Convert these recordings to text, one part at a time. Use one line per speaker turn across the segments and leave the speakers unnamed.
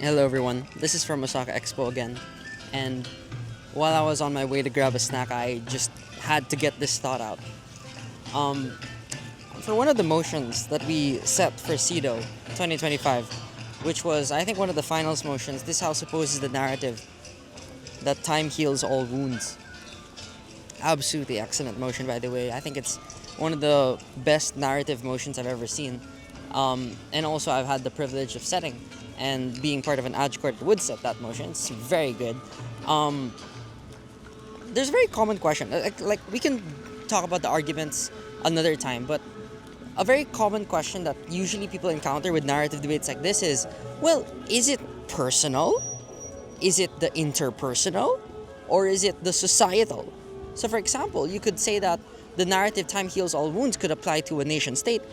Hello everyone, this is from Osaka Expo again, and while I was on my way to grab a snack, I just had to get this thought out. Um, for one of the motions that we set for CEDO 2025, which was, I think, one of the finals motions, this house opposes the narrative that time heals all wounds. Absolutely excellent motion, by the way. I think it's one of the best narrative motions I've ever seen. And also, I've had the privilege of setting and being part of an Edge court that would set that motion. It's very good. Um, there's a very common question. Like we can talk about the arguments another time, but a very common question that usually people encounter with narrative debates like this is, well, is it personal? Is it the interpersonal? Or is it the societal? So, for example, you could say that the narrative time heals all wounds could apply to a nation state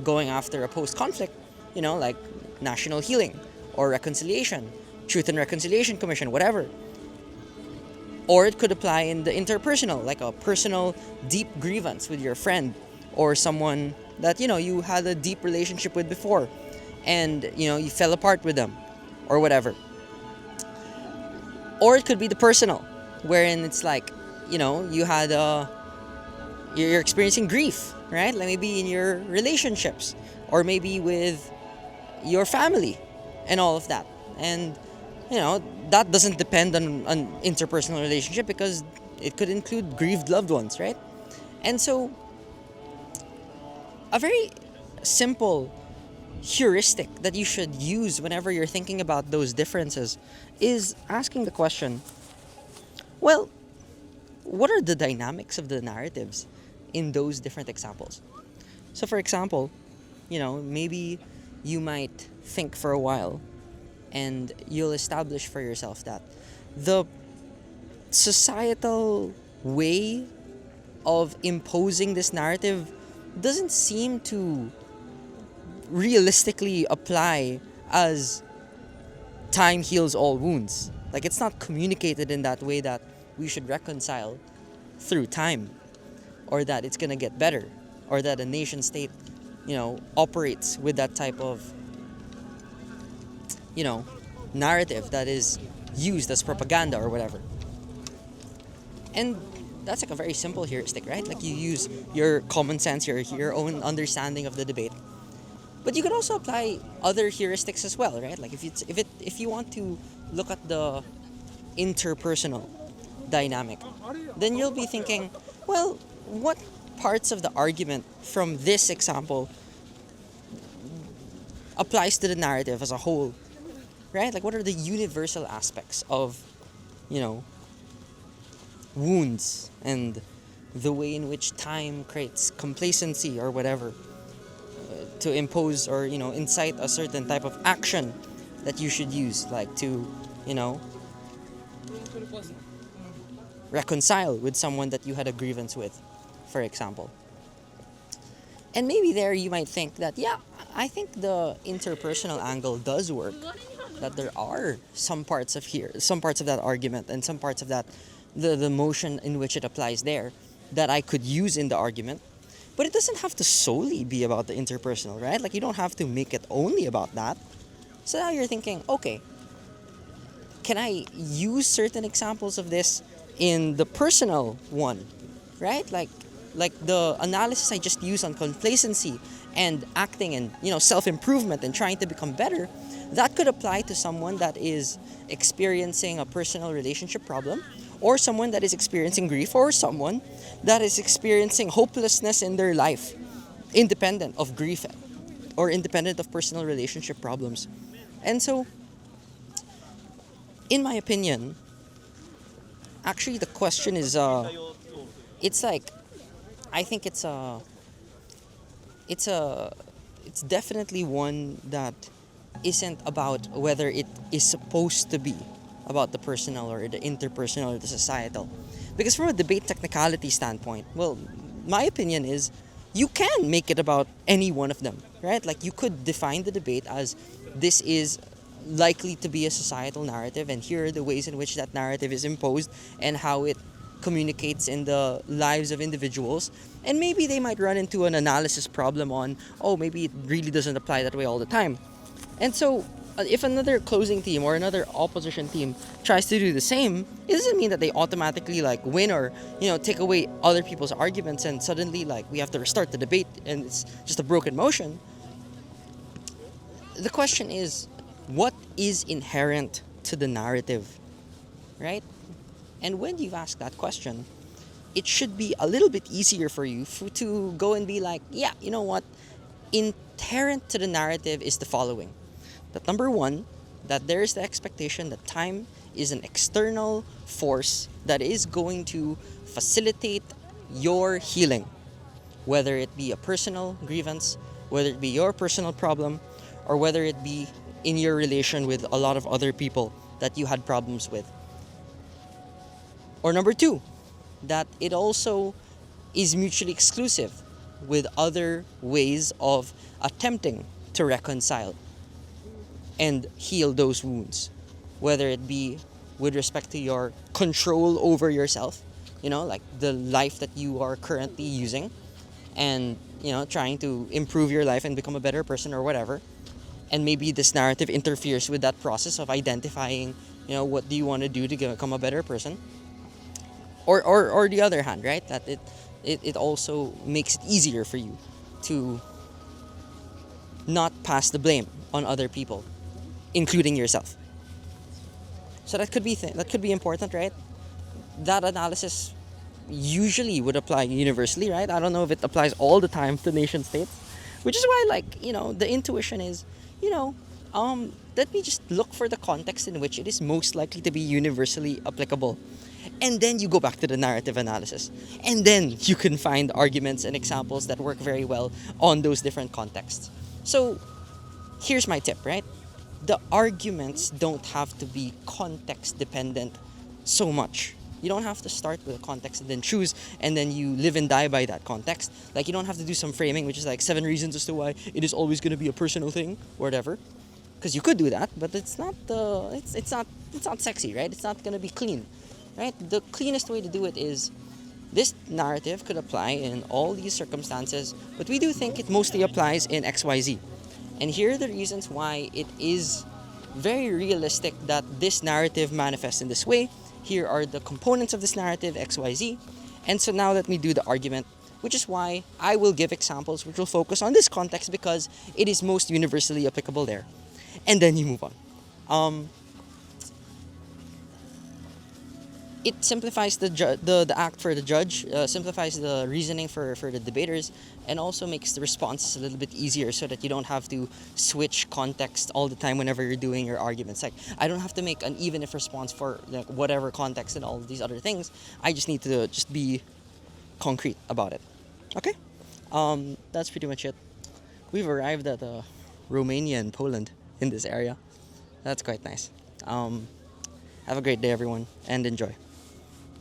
going after a post conflict, like national healing or reconciliation, Truth and Reconciliation Commission, whatever. Or it could apply in the interpersonal, like a personal deep grievance with your friend or someone that you had a deep relationship with before and you fell apart with them or whatever. Or it could be the personal, wherein it's like, you had you're experiencing grief, right? Like maybe in your relationships or maybe with your family and all of that. And that doesn't depend on an interpersonal relationship because it could include grieved loved ones, right? And so a very simple heuristic that you should use whenever you're thinking about those differences is asking the question, well, what are the dynamics of the narratives in those different examples? So, for example, maybe you might think for a while and you'll establish for yourself that the societal way of imposing this narrative doesn't seem to realistically apply as time heals all wounds. Like it's not communicated in that way that we should reconcile through time or that it's going to get better or that a nation state operates with that type of narrative that is used as propaganda or whatever. And that's like a very simple heuristic, right? Like you use your common sense, your own understanding of the debate. But you could also apply other heuristics as well, right? Like if you want to look at the interpersonal dynamic, then you'll be thinking, well, what parts of the argument from this example applies to the narrative as a whole, right? Like what are the universal aspects of, wounds and the way in which time creates complacency or whatever to impose or incite a certain type of action that you should use, like to reconcile with someone that you had a grievance with, for example. And maybe there you might think that, yeah, I think the interpersonal angle does work, that there are some parts of that argument and some parts of that the motion in which it applies there that I could use in the argument. But it doesn't have to solely be about the interpersonal, right? Like you don't have to make it only about that. So now you're thinking, okay, can I use certain examples of this in the personal one, right? Like the analysis I just used on complacency and acting and self-improvement and trying to become better, that could apply to someone that is experiencing a personal relationship problem, or someone that is experiencing grief, or someone that is experiencing hopelessness in their life, independent of grief or independent of personal relationship problems. And so, in my opinion, actually the question is, it's like, I think it's definitely one that isn't about whether it is supposed to be about the personal or the interpersonal or the societal. Because from a debate technicality standpoint, well, my opinion is you can make it about any one of them, right? Like you could define the debate as this is likely to be a societal narrative and here are the ways in which that narrative is imposed and how it communicates in the lives of individuals. And maybe they might run into an analysis problem on, oh, maybe it really doesn't apply that way all the time. And so if another closing team or another opposition team tries to do the same, it doesn't mean that they automatically like win or take away other people's arguments and suddenly like we have to restart the debate and it's just a broken motion. The question is, what is inherent to the narrative, right? And when you've asked that question, it should be a little bit easier for you to go and be like, yeah, you know what? Inherent to the narrative is the following: that number one, that there is the expectation that time is an external force that is going to facilitate your healing, whether it be a personal grievance, whether it be your personal problem, or whether it be in your relation with a lot of other people that you had problems with. Or number two, that it also is mutually exclusive with other ways of attempting to reconcile and heal those wounds, whether it be with respect to your control over yourself, like the life that you are currently using, and trying to improve your life and become a better person or whatever. And maybe this narrative interferes with that process of identifying, what do you want to do to become a better person, or the other hand, right, that it also makes it easier for you to not pass the blame on other people, including yourself. So that could be that could be important, right? That analysis usually would apply universally, right? I don't know if it applies all the time to nation states, which is why, like, the intuition is, let me just look for the context in which it is most likely to be universally applicable. And then you go back to the narrative analysis. And then you can find arguments and examples that work very well on those different contexts. So here's my tip, right? The arguments don't have to be context dependent so much. You don't have to start with a context and then choose and then you live and die by that context. Like, you don't have to do some framing which is like 7 reasons as to why it is always going to be a personal thing or whatever. Because you could do that, but it's not it's not sexy, right? It's not going to be clean, right? The cleanest way to do it is this narrative could apply in all these circumstances, but we do think it mostly applies in XYZ. And here are the reasons why it is very realistic that this narrative manifests in this way. Here are the components of this narrative, XYZ. And so now let me do the argument, which is why I will give examples which will focus on this context because it is most universally applicable there. And then you move on. It simplifies the act for the judge, simplifies the reasoning for the debaters, and also makes the response a little bit easier so that you don't have to switch context all the time whenever you're doing your arguments. Like, I don't have to make an even if response for like whatever context and all these other things. I just need to just be concrete about it. Okay? That's pretty much it. We've arrived at Romania and Poland in this area. That's quite nice. Have a great day, everyone, and enjoy.